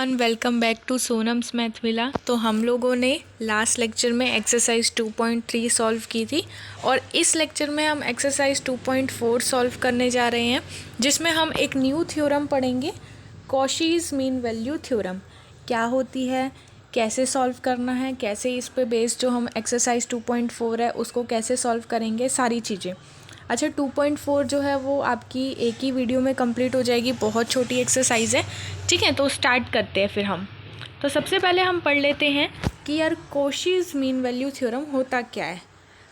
Everyone, welcome back to Sonam's math villa. तो हम लोगों ने लास्ट लेक्चर में एक्सरसाइज 2.3 सॉल्व की थी और इस लेक्चर में हम एक्सरसाइज 2.4 सॉल्व करने जा रहे हैं, जिसमें हम एक न्यू थ्योरम पढ़ेंगे, कॉशीज़ मीन वैल्यू थ्योरम। क्या होती है, कैसे सॉल्व करना है, कैसे इस पे बेस्ड जो हम एक्सरसाइज 2.4 है उसको कैसे सॉल्व करेंगे, सारी चीज़ें। अच्छा, 2.4 जो है वो आपकी एक ही वीडियो में कंप्लीट हो जाएगी, बहुत छोटी एक्सरसाइज है। ठीक है, तो स्टार्ट करते हैं फिर हम। तो सबसे पहले हम पढ़ लेते हैं कि यार कॉशीज़ मीन वैल्यू थ्योरम होता क्या है।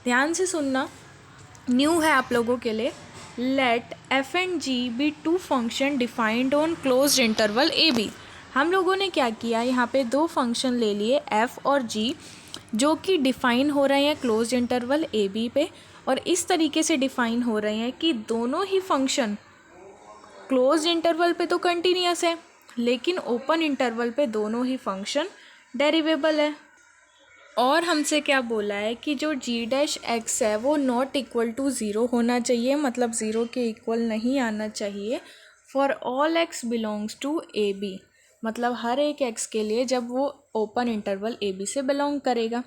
ध्यान से सुनना, न्यू है आप लोगों के लिए। Let f and g be two function defined on closed interval A b. हम लोगों ने क्या किया, यहाँ पे दो फंक्शन ले लिए एफ और जी, जो कि डिफ़ाइन हो रहे हैं क्लोज्ड इंटरवल ए बी पे, और इस तरीके से डिफ़ाइन हो रहे हैं कि दोनों ही फंक्शन क्लोज्ड इंटरवल पे तो कंटिन्यूअस है, लेकिन ओपन इंटरवल पे दोनों ही फंक्शन डेरिवेबल है। और हमसे क्या बोला है कि जो जी डैश एक्स है वो नॉट इक्वल टू ज़ीरो होना चाहिए, मतलब ज़ीरो के इक्वल नहीं आना चाहिए for all x belongs to a b, मतलब हर एक एक्स के लिए जब वो ओपन इंटरवल ए बी से बिलोंग करेगा।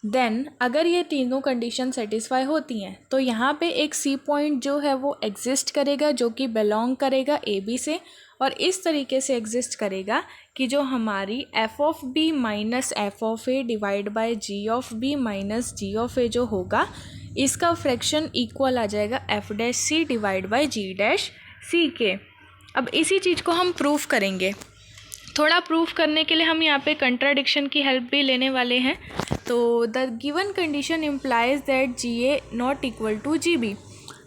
देन अगर ये तीनों कंडीशन सेटिस्फाई होती हैं तो यहाँ पे एक सी पॉइंट जो है वो एग्जिस्ट करेगा, जो कि बिलोंग करेगा ए बी से, और इस तरीके से एग्जिस्ट करेगा कि जो हमारी F of B minus F of A divide by G of B minus ji of ए जो होगा, इसका फ्रैक्शन इक्वल आ जाएगा F dash C divide by G dash C के। अब इसी चीज़ को हम प्रूफ करेंगे। थोड़ा प्रूफ करने के लिए हम यहाँ पे कंट्राडिक्शन की हेल्प भी लेने वाले हैं। तो the given condition implies that g a not equal to g b.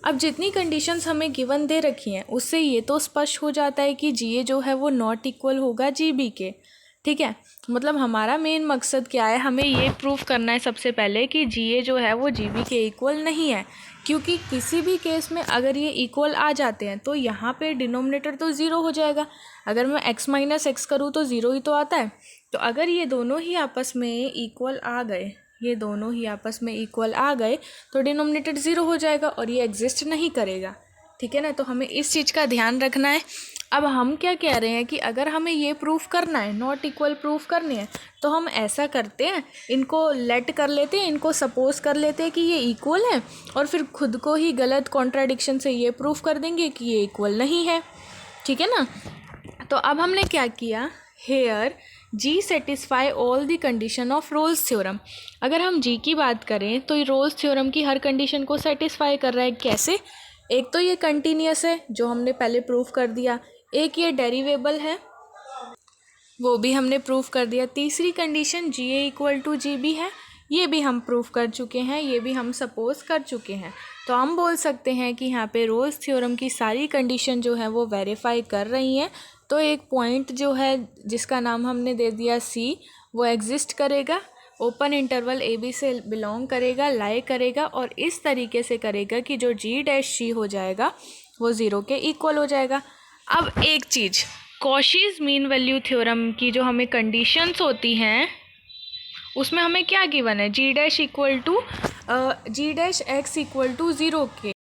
अब जितनी कंडीशंस हमें गिवन दे रखी हैं उससे ये तो स्पष्ट हो जाता है कि जी ए जो है वो नॉट इक्वल होगा जी बी के। ठीक है, मतलब हमारा मेन मकसद क्या है, हमें ये प्रूफ करना है सबसे पहले कि जी ए जो है वो जी बी के इक्वल नहीं है, क्योंकि किसी भी केस में अगर ये इक्वल आ जाते हैं तो यहाँ पे डिनोमिनेटर तो ज़ीरो हो जाएगा। अगर मैं x माइनस एक्स करूँ तो ज़ीरो ही तो आता है। तो अगर ये दोनों ही आपस में इक्वल आ गए, ये दोनों ही आपस में इक्वल आ गए तो डिनोमिनेटर ज़ीरो हो जाएगा और ये एग्जिस्ट नहीं करेगा। ठीक है ना, तो हमें इस चीज़ का ध्यान रखना है। अब हम क्या कह रहे हैं कि अगर हमें ये प्रूफ करना है, नॉट इक्वल प्रूफ करनी है, तो हम ऐसा करते हैं, इनको लेट कर लेते हैं, इनको सपोज कर लेते हैं कि ये इक्वल है, और फिर खुद को ही गलत कॉन्ट्राडिक्शन से ये प्रूफ कर देंगे कि ये इक्वल नहीं है। ठीक है ना, तो अब हमने क्या किया, here g satisfy all the condition of Rolle's theorem. अगर हम जी की बात करें तो ये रोल्स थ्योरम की हर कंडीशन को सेटिस्फाई कर रहा है। कैसे, एक तो ये कंटिन्यूअस है जो हमने पहले प्रूफ कर दिया, एक ये डेरिवेबल है वो भी हमने प्रूफ कर दिया, तीसरी condition g a equal to g b है, ये भी हम प्रूफ कर चुके हैं, ये भी हम सपोज कर चुके हैं। तो हम बोल सकते हैं कि यहाँ पे रोल्स थ्योरम की सारी कंडीशन जो है वो वेरीफाई कर रही हैं। तो एक पॉइंट जो है जिसका नाम हमने दे दिया सी, वो एग्जिस्ट करेगा, ओपन इंटरवल ए बी से बिलोंग करेगा, लाई करेगा, और इस तरीके से करेगा कि जो जी डैश सी हो जाएगा वो ज़ीरो के इक्वल हो जाएगा। अब एक चीज़, कॉशीज़ मीन वैल्यू थ्योरम की जो हमें कंडीशंस होती हैं उसमें हमें क्या गिवन है, G dash equal to G dash X equal to zero के,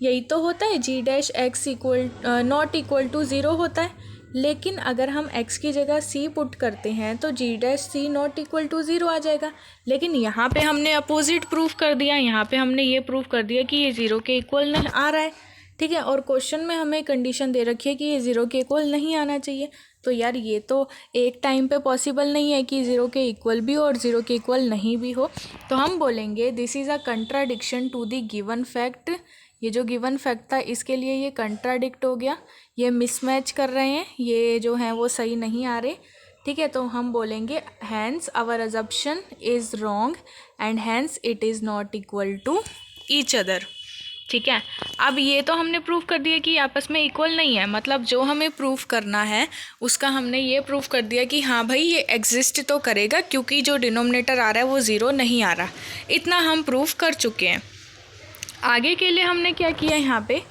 यही तो होता है, G dash X equal not equal to zero होता है। लेकिन अगर हम x की जगह c पुट करते हैं तो G dash C not equal to zero आ जाएगा। लेकिन यहाँ पे हमने अपोजिट प्रूफ कर दिया, यहाँ पे हमने ये प्रूफ कर दिया कि ये ज़ीरो के इक्वल नहीं आ रहा है। ठीक है, और क्वेश्चन में हमें कंडीशन दे रखी है कि ये ज़ीरो के इक्वल नहीं आना चाहिए। तो यार ये तो एक टाइम पे पॉसिबल नहीं है कि ज़ीरो के इक्वल भी हो और ज़ीरो के इक्वल नहीं भी हो। तो हम बोलेंगे this is a contradiction to the given fact. ये जो गिवन फैक्ट था इसके लिए ये कंट्राडिक्ट हो गया, ये मिसमैच कर रहे हैं, ये जो हैं वो सही नहीं आ रहे। ठीक है, तो हम बोलेंगे hence our assumption is wrong and hence it is not equal to each other. ठीक है, अब ये तो हमने प्रूफ कर दिया कि आपस में इक्वल नहीं है, मतलब जो हमें प्रूफ करना है उसका हमने ये प्रूफ कर दिया कि हाँ भाई ये एग्जिस्ट तो करेगा, क्योंकि जो डिनोमिनेटर आ रहा है वो ज़ीरो नहीं आ रहा। इतना हम प्रूफ कर चुके हैं। आगे के लिए हमने क्या किया, यहाँ पे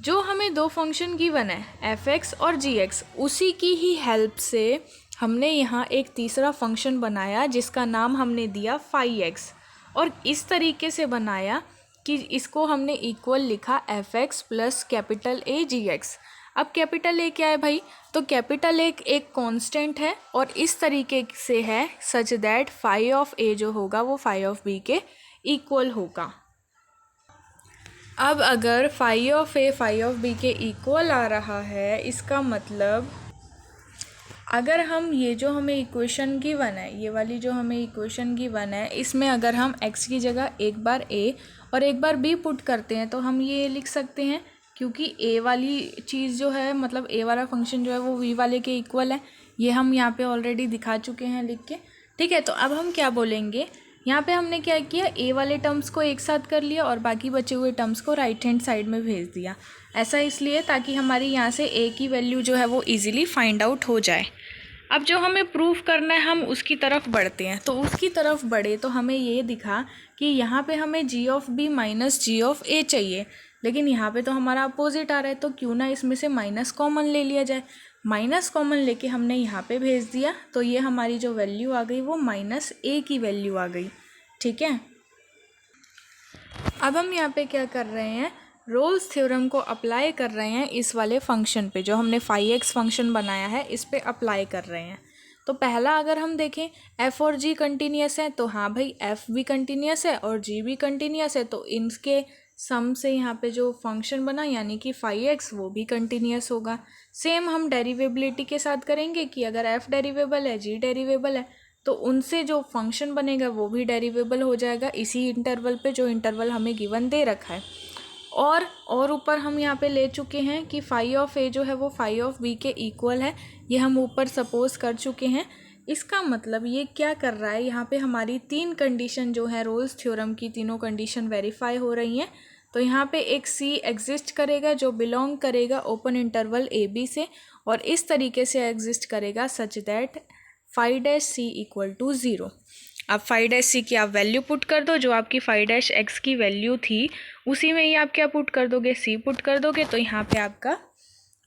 जो हमें दो फंक्शन गिवन है एफ एक्स और जी एक्स, उसी की ही हेल्प से हमने यहाँ एक तीसरा फंक्शन बनाया जिसका नाम हमने दिया फाई एक्स, और इस तरीके से बनाया कि इसको हमने इक्वल लिखा f x plus capital A g x. अब कैपिटल ए क्या है भाई, तो कैपिटल ए एक कांस्टेंट है और इस तरीके से है सच दैट फाई ऑफ ए जो होगा वो फाई ऑफ बी के इक्वल होगा। अब अगर phi of a phi of b के इक्वल आ रहा है, इसका मतलब अगर हम ये जो हमें इक्वेशन गिवन है, ये वाली जो हमें इक्वेशन गिवन है, इसमें अगर हम x की जगह एक बार a और एक बार b पुट करते हैं तो हम ये लिख सकते हैं, क्योंकि a वाली चीज़ जो है मतलब a वाला फंक्शन जो है वो v वाले के इक्वल है। ये हम यहाँ पे ऑलरेडी दिखा चुके हैं लिख के, ठीक है। तो अब हम क्या बोलेंगे, यहाँ पे हमने क्या किया, a वाले टर्म्स को एक साथ कर लिया और बाकी बचे हुए टर्म्स को राइट हैंड साइड में भेज दिया। ऐसा इसलिए ताकि हमारी यहाँ से a की वैल्यू जो है वो इजीली फाइंड आउट हो जाए। अब जो हमें प्रूफ करना है हम उसकी तरफ बढ़ते हैं। तो उसकी तरफ बढ़े तो हमें ये दिखा कि यहाँ पे हमें g of b minus ji of a चाहिए, लेकिन यहाँ पे तो हमारा अपोजिट आ रहा है, तो क्यों ना इसमें से माइनस कॉमन ले लिया जाए। माइनस कॉमन लेके हमने यहाँ पे भेज दिया, तो ये हमारी जो वैल्यू आ गई वो माइनस a की वैल्यू आ गई, ठीक है। अब हम यहाँ पे क्या कर रहे हैं, रोल्स थ्योरम को अप्लाई कर रहे हैं इस वाले फंक्शन पे, जो हमने फाई एक्स फंक्शन बनाया है इस पे अप्लाई कर रहे हैं। तो पहला अगर हम देखें f और g कंटिन्यूस है, तो हाँ भाई f भी कंटिन्यूस है और g भी कंटिन्यूस है, तो इनके सम से यहाँ पे जो फंक्शन बना यानी कि फाई एक्स वो भी कंटिन्यूस होगा। सेम हम डेरिवेबिलिटी के साथ करेंगे कि अगर f डेरिवेबल है g डेरिवेबल है तो उनसे जो फंक्शन बनेगा वो भी डेरिवेबल हो जाएगा इसी इंटरवल पे, जो इंटरवल हमें गिवन दे रखा है। और ऊपर हम यहाँ पे ले चुके हैं कि फाई ऑफ ए जो है वो फाई ऑफ बी के इक्वल है, ये हम ऊपर सपोज कर चुके हैं। इसका मतलब ये क्या कर रहा है, यहाँ पे हमारी तीन कंडीशन जो है रोल्स थ्योरम की, तीनों कंडीशन वेरीफाई हो रही हैं। तो यहाँ पे एक सी एग्जिस्ट करेगा जो बिलोंग करेगा ओपन इंटरवल ए बी से, और इस तरीके से एग्जिस्ट करेगा such that phi dash c equal to zero. अब फाई डैश सी की आप वैल्यू पुट कर दो, जो आपकी फाई डैश एक्स की वैल्यू थी उसी में ही आप क्या पुट कर दोगे, सी पुट कर दोगे, तो यहाँ पे आपका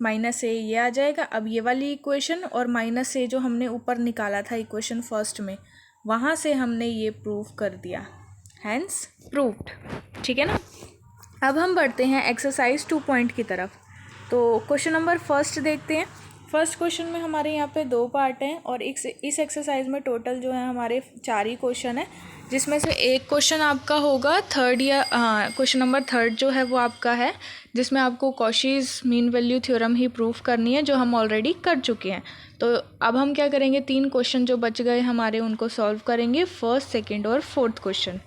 माइनस ए ये आ जाएगा। अब ये वाली इक्वेशन और माइनस ए जो हमने ऊपर निकाला था इक्वेशन फर्स्ट में, वहाँ से हमने ये प्रूव कर दिया, हैंस प्रूव्ड, ठीक है ना। अब हम बढ़ते हैं एक्सरसाइज 2 पॉइंट की तरफ। तो क्वेश्चन नंबर फर्स्ट देखते हैं। फर्स्ट क्वेश्चन में हमारे यहाँ पे 2 पार्ट हैं और इस एक्सरसाइज में टोटल जो है हमारे 4 ही क्वेश्चन है, जिसमें से एक क्वेश्चन आपका होगा थर्ड या क्वेश्चन नंबर थर्ड जो है वो आपका है, जिसमें आपको कॉशीज़ मीन वैल्यू थ्योरम ही प्रूफ करनी है, जो हम ऑलरेडी कर चुके हैं। तो अब हम क्या करेंगे, 3 क्वेश्चन जो बच गए हमारे उनको सॉल्व करेंगे, फर्स्ट, सेकेंड और फोर्थ क्वेश्चन,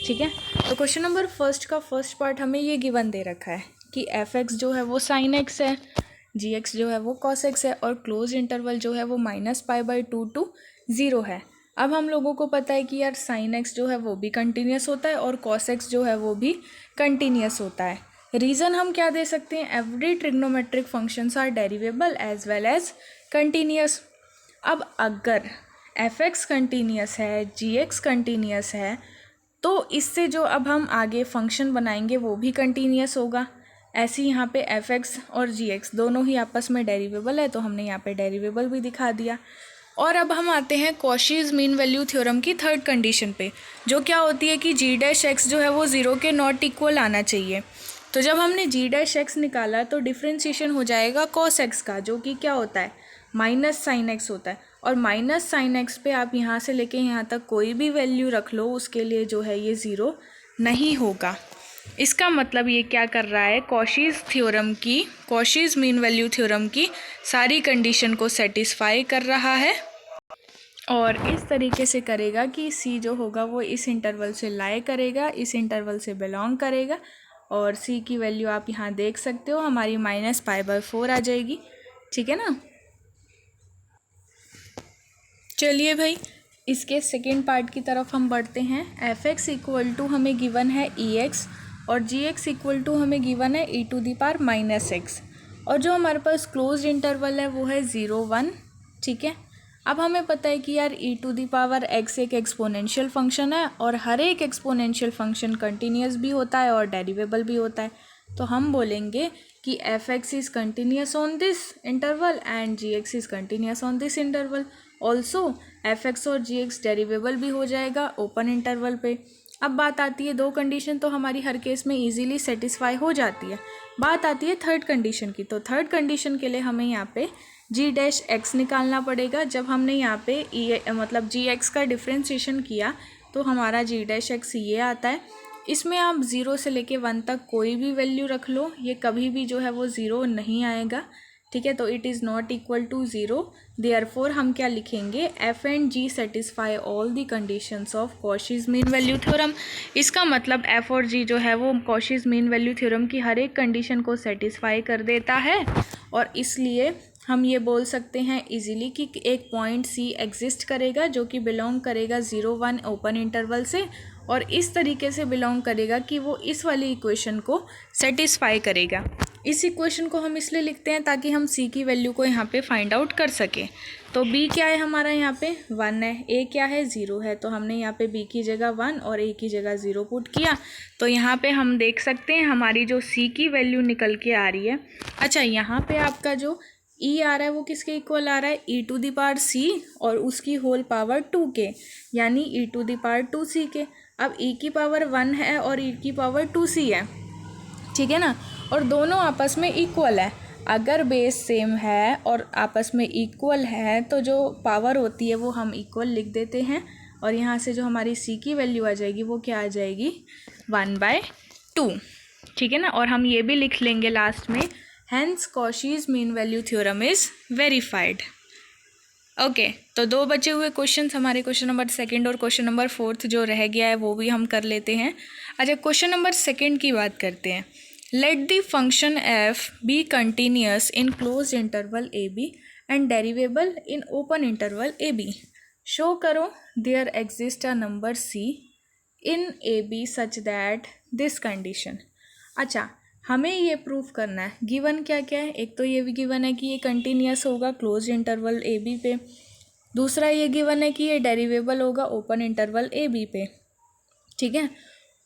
ठीक है। तो क्वेश्चन नंबर फर्स्ट का फर्स्ट पार्ट हमें ये गिवन दे रखा है कि एफ एक्स जो है वो साइन एक्स है, जी एक्स जो है वो कॉस एक्स है, और क्लोज इंटरवल जो है वो -π/2 टू 0 है। अब हम लोगों को पता है कि यार साइन एक्स जो है वो भी कंटिन्यूस होता है और कॉस एक्स जो है वो भी कंटिन्यूस होता है। रीज़न हम क्या दे सकते हैं, every trigonometric functions are derivable as well as continuous. अब अगर एफ एक्स कंटिन्यूस है, जी एक्स कंटिन्यूस है, तो इससे जो अब हम आगे फंक्शन बनाएंगे वो भी कंटिन्यूस होगा। ऐसे ही यहाँ पे एफ एक्स और जी एक्स दोनों ही आपस में डेरिवेबल है, तो हमने यहाँ पे डेरिवेबल भी दिखा दिया। और अब हम आते हैं कॉशीज़ मीन वैल्यू थ्योरम की थर्ड कंडीशन पे, जो क्या होती है कि जी डैश एक्स जो है वो 0 के नॉट इक्वल आना चाहिए। तो जब हमने जी डैश एक्स निकाला तो डिफ्रेंशिएशन हो जाएगा कॉस एक्स का, जो कि क्या होता है माइनस साइन एक्स होता है, और माइनस साइन एक्स पे आप यहाँ से लेके यहाँ तक कोई भी वैल्यू रख लो, उसके लिए जो है ये 0 नहीं होगा। इसका मतलब ये क्या कर रहा है, कॉशीज़ थ्योरम की, कॉशीज़ मीन वैल्यू थ्योरम की सारी कंडीशन को सेटिस्फाई कर रहा है, और इस तरीके से करेगा कि सी जो होगा वो इस इंटरवल से लाई करेगा, इस इंटरवल से बिलोंग करेगा, और सी की वैल्यू आप यहाँ देख सकते हो हमारी -π/4 आ जाएगी, ठीक है ना। चलिए भाई इसके सेकेंड पार्ट की तरफ हम बढ़ते हैं। एफ एक्स इक्वल टू हमें गिवन है ई एक्स और जी एक्स इक्वल टू हमें गिवन है e⁻⁻x, और जो हमारे पास क्लोज इंटरवल है वो है 0 1, ठीक है। अब हमें पता है कि यार e⁻x एक एक्सपोनेंशियल फंक्शन है, और हर एक एक्सपोनेंशियल फंक्शन कंटिन्यूस भी होता है और डेरिवेबल भी होता है। तो हम बोलेंगे कि f x is continuous on this interval and g x is continuous on this interval. Also f x और जी एक्स डेरिवेबल भी हो जाएगा ओपन इंटरवल पे। अब बात आती है 2 कंडीशन तो हमारी हर केस में इजीली सेटिस्फाई हो जाती है। बात आती है थर्ड कंडीशन की। तो थर्ड कंडीशन के लिए हमें यहाँ पे जी डैश एक्स निकालना पड़ेगा। जब हमने यहाँ पे मतलब जी एक्स का डिफ्रेंशिएशन किया तो हमारा जी डैश एक्स ये आता है। इसमें आप 0 से लेके 1 तक कोई भी वैल्यू रख लो, ये कभी भी जो है वो 0 नहीं आएगा, ठीक है। तो it is not equal to 0। Therefore हम क्या लिखेंगे, f and g satisfy all the conditions of Cauchy's mean value theorem. इसका मतलब एफ और जी जो है वो कॉशीज मीन वैल्यू थ्योरम की हर एक कंडीशन को सेटिस्फाई कर देता है, और इसलिए हम ये बोल सकते हैं इजीली कि एक पॉइंट सी एग्जिस्ट करेगा जो कि बिलोंग करेगा 0-1 ओपन इंटरवल से, और इस तरीके से बिलोंग करेगा कि वो इस वाली इक्वेशन को सेटिस्फाई करेगा। इस इक्वेशन को हम इसलिए लिखते हैं ताकि हम सी की वैल्यू को यहाँ पे फाइंड आउट कर सकें। तो बी क्या है हमारा, यहाँ पे 1 है, ए क्या है 0 है, तो हमने यहाँ पे बी की जगह 1 और ए की जगह 0 पुट किया। तो यहाँ पे हम देख सकते हैं हमारी जो सी की वैल्यू निकल के आ रही है। अच्छा, यहाँ पे आपका जो ई आ रहा है वो किसके इक्वल आ रहा है, ई टू द पावर सी और उसकी होल पावर 2 के, यानी ई टू द पावर 2c के। अब ई की पावर 1 है और ई की पावर 2c है, ठीक है ना, और दोनों आपस में इक्वल है। अगर बेस सेम है और आपस में इक्वल है तो जो पावर होती है वो हम इक्वल लिख देते हैं, और यहाँ से जो हमारी सी की वैल्यू आ जाएगी वो क्या आ जाएगी, 1/2, ठीक है ना। और हम ये भी लिख लेंगे लास्ट में, hence Cauchy's mean value theorem is verified. Okay, तो 2 बचे हुए क्वेश्चंस हमारे, क्वेश्चन नंबर 2 और क्वेश्चन नंबर 4 जो रह गया है वो भी हम कर लेते हैं। अच्छा, क्वेश्चन नंबर 2 की बात करते हैं। Let the function F be continuous in close interval A B and derivable in open interval A B. Show करो there exist a number C in A B such that this condition. अच्छा, हमें ये proof करना है, given क्या क्या है। एक तो ये भी गिवन है कि ये कंटिन्यूअस होगा क्लोज इंटरवल ए बी पे, दूसरा ये गिवन है कि ये डेरिवेबल होगा ओपन इंटरवल ए बी पे, ठीक है।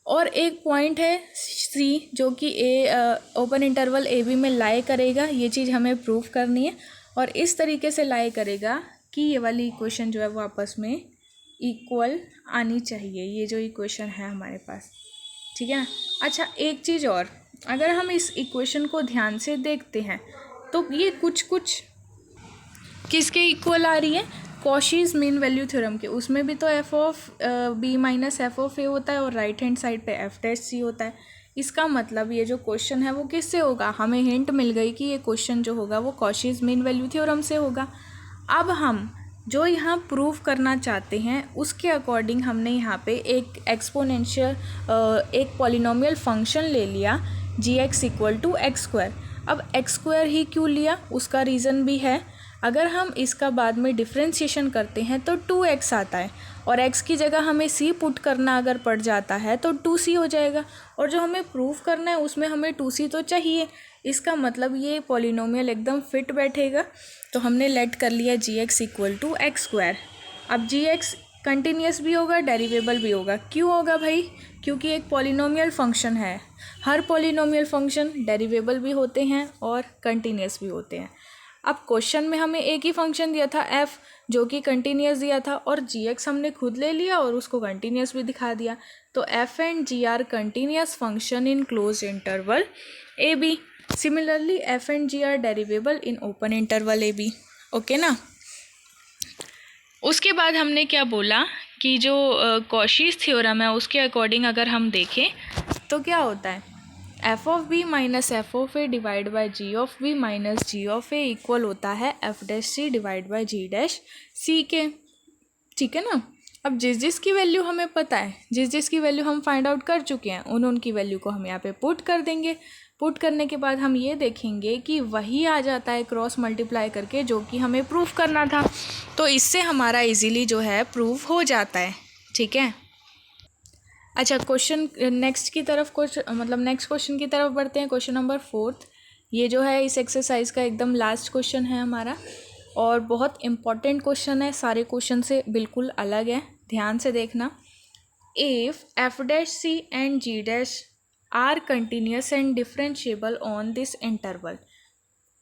और एक पॉइंट है सी जो कि ओपन इंटरवल ए बी में लाई करेगा, ये चीज़ हमें प्रूफ करनी है, और इस तरीके से लाई करेगा कि ये वाली इक्वेशन जो है वो आपस में इक्वल आनी चाहिए, ये जो इक्वेशन है हमारे पास, ठीक है ना। अच्छा, एक चीज़ और, अगर हम इस इक्वेशन को ध्यान से देखते हैं तो ये कुछ कुछ किसके इक्वल आ रही है, कॉशीज मीन वैल्यू थ्योरम के। उसमें भी तो F of B minus F of A होता है और राइट हैंड साइड पे एफ डैश सी होता है। इसका मतलब ये जो क्वेश्चन है वो किससे होगा, हमें हिंट मिल गई कि ये क्वेश्चन जो होगा वो कॉशीज मीन वैल्यू थ्योरम से होगा। अब हम जो यहाँ प्रूव करना चाहते हैं उसके अकॉर्डिंग हमने यहाँ पे एक एक्सपोनेंशियल एक पॉलिनोमियल फंक्शन ले लिया G X equal to X square. अब एक्स स्क्वायर ही क्यों लिया, उसका रीज़न भी है। अगर हम इसका बाद में डिफ्रेंशिएशन करते हैं तो 2x आता है, और x की जगह हमें c पुट करना अगर पड़ जाता है तो 2c हो जाएगा, और जो हमें प्रूफ करना है उसमें हमें 2c तो चाहिए। इसका मतलब ये पॉलिनोमियल एकदम फिट बैठेगा। तो हमने लेट कर लिया G X equal to X square. अब जी एक्स कंटिन्यूस भी होगा, डेरिवेबल भी होगा। क्यों होगा भाई, क्योंकि एक पॉलिनोमियल फंक्शन है। हर पॉलिनोमियल फंक्शन डेरिवेबल भी होते हैं और कंटिन्यूस भी होते हैं। अब क्वेश्चन में हमें एक ही फंक्शन दिया था f जो कि कंटिन्यूस दिया था, और जी एक्स हमने खुद ले लिया और उसको कंटिन्यूस भी दिखा दिया। तो f and g are continuous function in close interval A B. Similarly f and g are derivable in open interval A B, okay ना। उसके बाद हमने क्या बोला कि जो कॉशीज थ्योरम है उसके अकॉर्डिंग अगर हम देखें तो क्या होता है, F of B minus F of A divide by G of B minus ji of A equal होता है F dash C divide by G dash C के, ठीक है ना। अब जिस जिस की वैल्यू हमें पता है, जिस जिस की वैल्यू हम फाइंड आउट कर चुके हैं, उनकी वैल्यू को हम यहाँ पे पुट कर देंगे। पुट करने के बाद हम ये देखेंगे कि वही आ जाता है क्रॉस मल्टीप्लाई करके जो कि हमें प्रूफ करना था। तो इससे हमारा इजीली जो है प्रूफ हो जाता है, ठीक है। अच्छा, क्वेश्चन नेक्स्ट की तरफ नेक्स्ट क्वेश्चन की तरफ बढ़ते हैं। क्वेश्चन नंबर 4 ये जो है इस एक्सरसाइज का एकदम लास्ट क्वेश्चन है हमारा, और बहुत इम्पॉर्टेंट क्वेश्चन है, सारे क्वेश्चन से बिल्कुल अलग है, ध्यान से देखना। If f dash c and g dash are continuous and differentiable on this interval.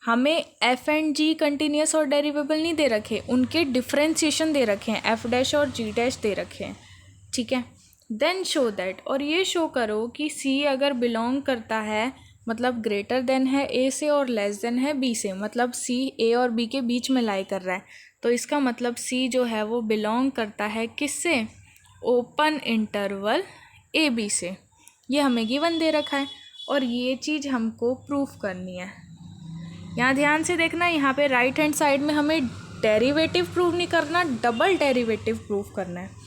हमें एफ एंड जी कंटिन्यूस और डेरिवेबल नहीं दे रखे, उनके डिफरेंशिएशन दे रखे हैं, एफ डैश और जी डैश दे रखे हैं, ठीक है। देन शो दैट, और ये शो करो कि सी अगर बिलोंग करता है मतलब ग्रेटर देन है ए से और लेस देन है बी से, मतलब सी ए और बी के बीच में लाई कर रहा है, तो इसका मतलब सी जो है वो बिलोंग करता है किससे, ओपन इंटरवल ए बी से। ये हमें गिवन दे रखा है और ये चीज़ हमको प्रूफ करनी है। यहाँ ध्यान से देखना, यहाँ पे राइट हैंड साइड में हमें डेरिवेटिव प्रूव नहीं करना, डबल डेरिवेटिव प्रूफ करना है।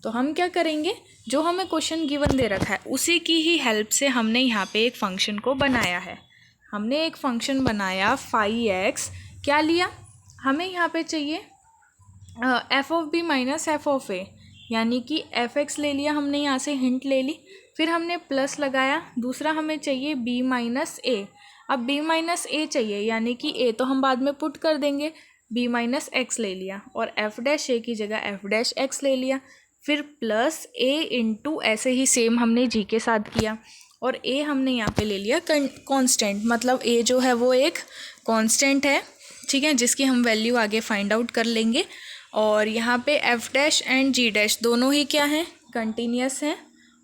तो हम क्या करेंगे, जो हमें क्वेश्चन गिवन दे रखा है उसी की ही हेल्प से हमने यहाँ पे एक फंक्शन को बनाया है। हमने एक फंक्शन बनाया फाई एक्स, क्या लिया, हमें यहाँ पे चाहिए F of B minus F of A, यानी कि एफ एक्स ले लिया हमने, यहाँ से हिंट ले ली, फिर हमने प्लस लगाया, दूसरा हमें चाहिए बी माइनस ए। अब बी माइनस ए चाहिए, यानी कि ए तो हम बाद में पुट कर देंगे, बी माइनस एक्स ले लिया और एफ डैश ए की जगह एफ डैश एक्स ले लिया, फिर प्लस ए इंटू, ऐसे ही सेम हमने जी के साथ किया, और ए हमने यहाँ पे ले लिया कांस्टेंट, मतलब ए जो है वो एक कांस्टेंट है, ठीक है, जिसकी हम वैल्यू आगे फाइंड आउट कर लेंगे। और यहाँ पे F dash and g dash दोनों ही क्या हैं, कंटिन्यूस हैं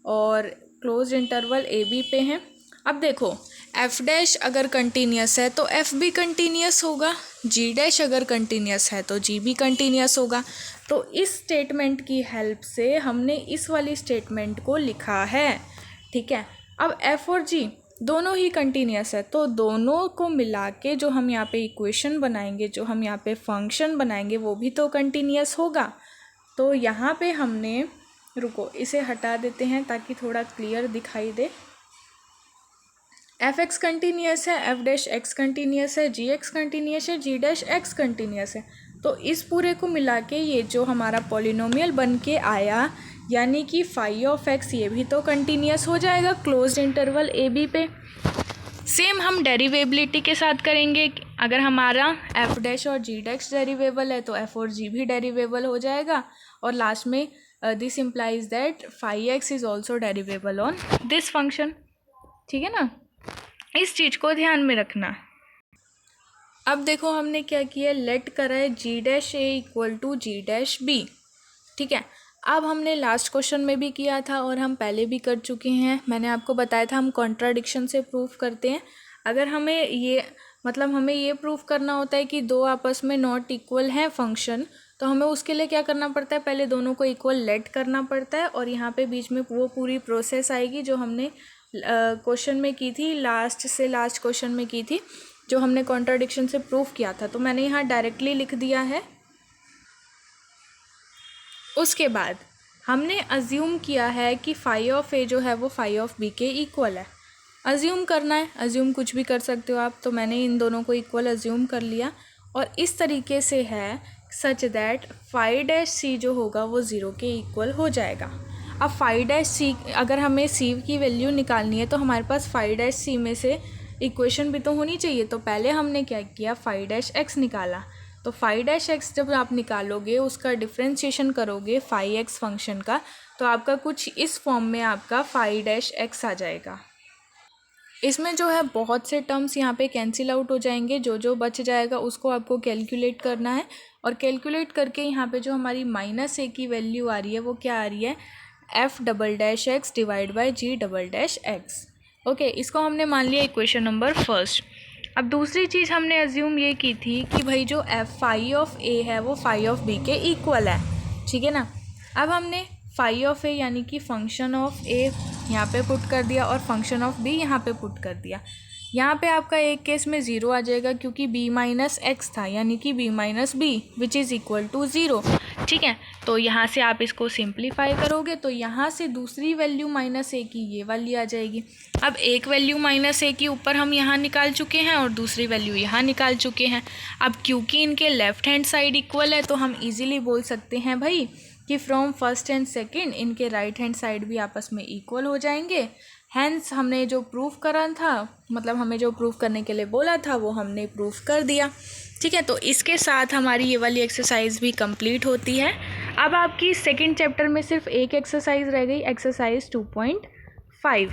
और क्लोज इंटरवल ए बी पे हैं। अब देखो एफ डैश अगर कंटिन्यूस है तो एफ भी कंटिन्यूस होगा, जी डैश अगर कंटिन्यूस है तो जी भी कंटिन्यूस होगा। तो इस स्टेटमेंट की हेल्प से हमने इस वाली स्टेटमेंट को लिखा है, ठीक है। अब एफ और जी दोनों ही कंटिन्यूस है, तो दोनों को मिला के जो हम यहाँ पे इक्वेशन बनाएंगे, जो हम यहाँ पे फंक्शन बनाएंगे, वो भी तो कंटिन्यूस होगा। तो यहाँ पे हमने, रुको इसे हटा देते हैं ताकि थोड़ा क्लियर दिखाई दे, एफ एक्स कंटिन्यूस है, एफ डैश एक्स कंटिन्यूस है, जी एक्स कंटिन्यूस है, जी डैश एक्स कंटिन्यूस है। तो इस पूरे को मिला के ये जो हमारा पॉलिनोमियल बन के आया, यानी कि फाई ऑफ एक्स, ये भी तो कंटिन्यूस हो जाएगा क्लोज्ड इंटरवल ए बी पे। सेम हम डेरिवेबिलिटी के साथ करेंगे, अगर हमारा एफ डैश और जी डैश डेरिवेबल है तो एफ और जी भी डेरिवेबल हो जाएगा, और लास्ट में this implies that phi X is also derivable on this function, ठीक है ना, इस चीज़ को ध्यान में रखना। अब देखो हमने क्या किया, लेट करा है G dash A equal to G dash B, ठीक है। अब हमने लास्ट क्वेश्चन में भी किया था और हम पहले भी कर चुके हैं, मैंने आपको बताया था हम कॉन्ट्राडिक्शन से प्रूफ करते हैं। अगर हमें ये मतलब हमें ये प्रूफ करना होता है कि दो आपस में नॉट इक्वल हैं फंक्शन, तो हमें उसके लिए क्या करना पड़ता है, पहले दोनों को इक्वल लेट करना पड़ता है, और यहाँ पे बीच में वो पूरी प्रोसेस आएगी जो हमने क्वेश्चन में की थी, लास्ट से लास्ट क्वेश्चन में की थी, जो हमने कॉन्ट्राडिक्शन से प्रूफ किया था। तो मैंने यहाँ डायरेक्टली लिख दिया है। उसके बाद हमने अज्यूम किया है कि फाई ऑफ ए जो है वो फाई ऑफ बी के इक्वल है। अज्यूम करना है, अज्यूम कुछ भी कर सकते हो आप, तो मैंने इन दोनों को इक्वल अज्यूम कर लिया, और इस तरीके से है सच दैट फाई डैश सी जो होगा वो 0 के इक्वल हो जाएगा। अब फाई डैश सी, अगर हमें सी की वैल्यू निकालनी है तो हमारे पास फाई डैश सी में से इक्वेशन भी तो होनी चाहिए, तो पहले हमने क्या किया, फाई डैश एक्स निकाला। तो फाई डैश एक्स जब आप निकालोगे, उसका डिफ्रेंशिएशन करोगे फाई एक्स फंक्शन का, तो आपका कुछ इस फॉर्म में आपका फाई डैश एक्स आ जाएगा। इसमें जो है बहुत से टर्म्स यहाँ पे कैंसिल आउट हो जाएंगे, जो जो बच जाएगा उसको आपको कैलकुलेट करना है, और कैलकुलेट करके यहाँ पे जो हमारी माइनस ए की वैल्यू आ रही है वो क्या आ रही है, f double dash x divide by g double dash x. Okay, इसको हमने मान लिया इक्वेशन नंबर फर्स्ट। अब दूसरी चीज़ हमने अज्यूम ये की थी कि भाई जो एफ फाई ऑफ ए है वो फाई ऑफ बी के इक्वल है, ठीक है ना। अब हमने फाई ऑफ ए यानी कि फंक्शन ऑफ ए यहाँ पे पुट कर दिया और फंक्शन ऑफ बी यहाँ पे पुट कर दिया। यहाँ पे आपका एक केस में 0 आ जाएगा क्योंकि b माइनस एक्स था, यानी कि b minus b which is equal to 0, ठीक है। तो यहाँ से आप इसको सिंप्लीफाई करोगे तो यहाँ से दूसरी वैल्यू माइनस ए की ये वाली आ जाएगी। अब एक वैल्यू माइनस ए की ऊपर हम यहाँ निकाल चुके हैं और दूसरी वैल्यू यहाँ निकाल चुके हैं। अब क्योंकि इनके लेफ़्ट हैंड साइड इक्वल है तो हम ईजिली बोल सकते हैं भाई कि फ्रॉम फर्स्ट एंड सेकेंड इनके राइट हैंड साइड भी आपस में इक्वल हो जाएंगे। हैंस हमने जो प्रूफ करा था, मतलब हमें जो प्रूफ करने के लिए बोला था वो हमने प्रूफ कर दिया, ठीक है। तो इसके साथ हमारी ये वाली एक्सरसाइज भी कंप्लीट होती है। अब आपकी सेकंड चैप्टर में सिर्फ एक एक्सरसाइज रह गई, एक्सरसाइज 2.5।